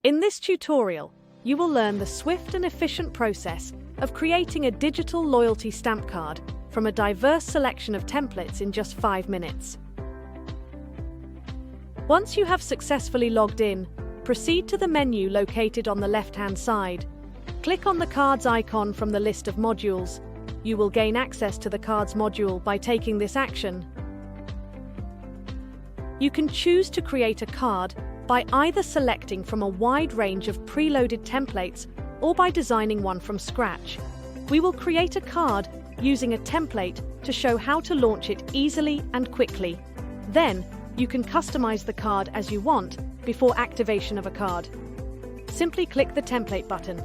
In this tutorial, you will learn the swift and efficient process of creating a digital loyalty stamp card from a diverse selection of templates in just 5 minutes. Once you have successfully logged in, proceed to the menu located on the left-hand side. Click on the cards icon from the list of modules. You will gain access to the cards module by taking this action. You can choose to create a card by either selecting from a wide range of preloaded templates or by designing one from scratch. We will create a card using a template to show how to launch it easily and quickly. Then, you can customize the card as you want before activation of a card. Simply click the template button.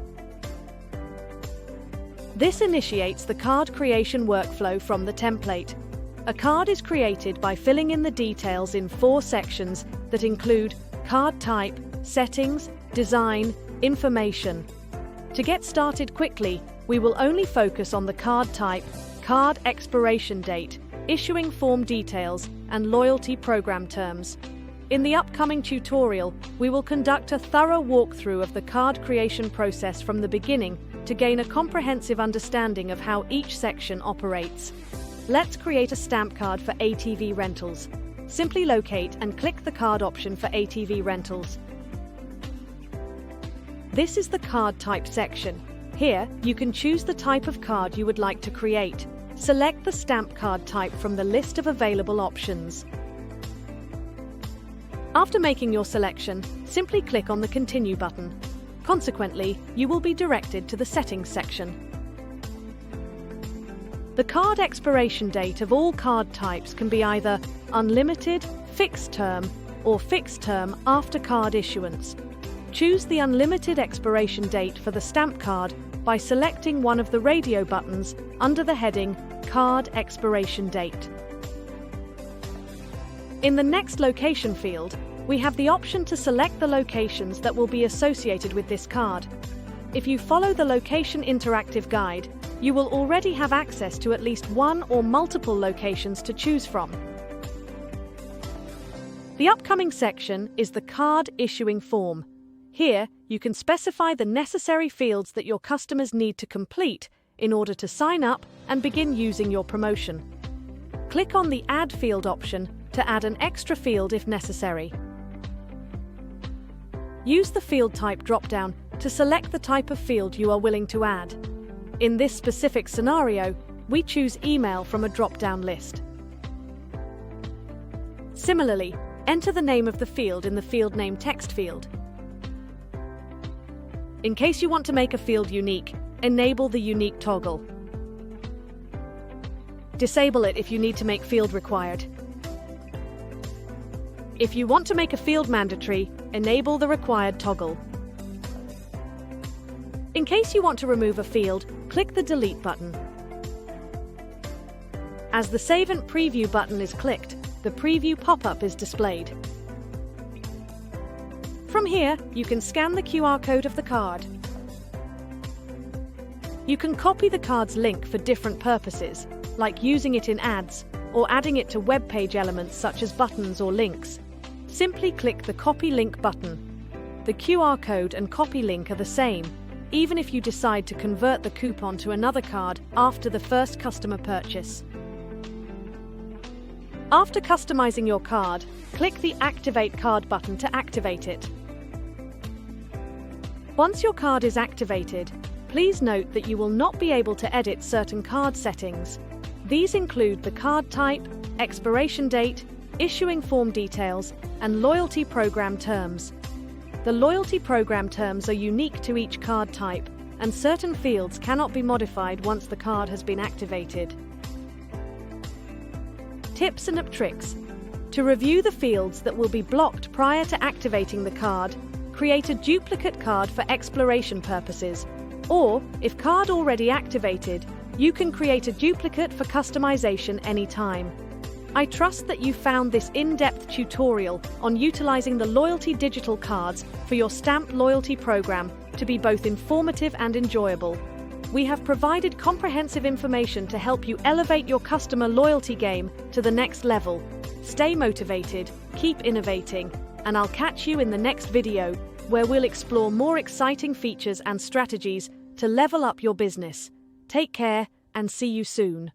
This initiates the card creation workflow from the template. A card is created by filling in the details in 4 sections that include card type, settings, design, information. To get started quickly, we will only focus on the card type, card expiration date, issuing form details, and loyalty program terms. In the upcoming tutorial, we will conduct a thorough walkthrough of the card creation process from the beginning to gain a comprehensive understanding of how each section operates. Let's create a stamp card for ATV Rentals. Simply locate and click the card option for ATV Rentals. This is the card type section. Here, you can choose the type of card you would like to create. Select the stamp card type from the list of available options. After making your selection, simply click on the Continue button. Consequently, you will be directed to the Settings section. The card expiration date of all card types can be either unlimited, fixed term, or fixed term after card issuance. Choose the unlimited expiration date for the stamp card by selecting one of the radio buttons under the heading Card Expiration Date. In the Next Location field, we have the option to select the locations that will be associated with this card. If you follow the Location Interactive Guide, you will already have access to at least one or multiple locations to choose from. The upcoming section is the Card Issuing Form. Here, you can specify the necessary fields that your customers need to complete in order to sign up and begin using your promotion. Click on the Add Field option to add an extra field if necessary. Use the Field Type drop-down to select the type of field you are willing to add. In this specific scenario, we choose Email from a drop-down list. Similarly, enter the name of the field in the Field Name text field. In case you want to make a field unique, enable the Unique toggle. Disable it if you need to make field required. If you want to make a field mandatory, enable the Required toggle. In case you want to remove a field, click the Delete button. As the Save and Preview button is clicked, the preview pop-up is displayed. From here, you can scan the QR code of the card. You can copy the card's link for different purposes, like using it in ads or adding it to web page elements such as buttons or links. Simply click the Copy Link button. The QR code and copy link are the same, even if you decide to convert the coupon to another card after the first customer purchase. After customizing your card, click the Activate Card button to activate it. Once your card is activated, please note that you will not be able to edit certain card settings. These include the card type, expiration date, issuing form details, and loyalty program terms. The loyalty program terms are unique to each card type, and certain fields cannot be modified once the card has been activated. Tips and tricks. To review the fields that will be blocked prior to activating the card, create a duplicate card for exploration purposes, or, if card already activated, you can create a duplicate for customization anytime. I trust that you found this in-depth tutorial on utilizing the loyalty digital cards for your stamped loyalty program to be both informative and enjoyable. We have provided comprehensive information to help you elevate your customer loyalty game to the next level. Stay motivated, keep innovating, and I'll catch you in the next video, where we'll explore more exciting features and strategies to level up your business. Take care and see you soon.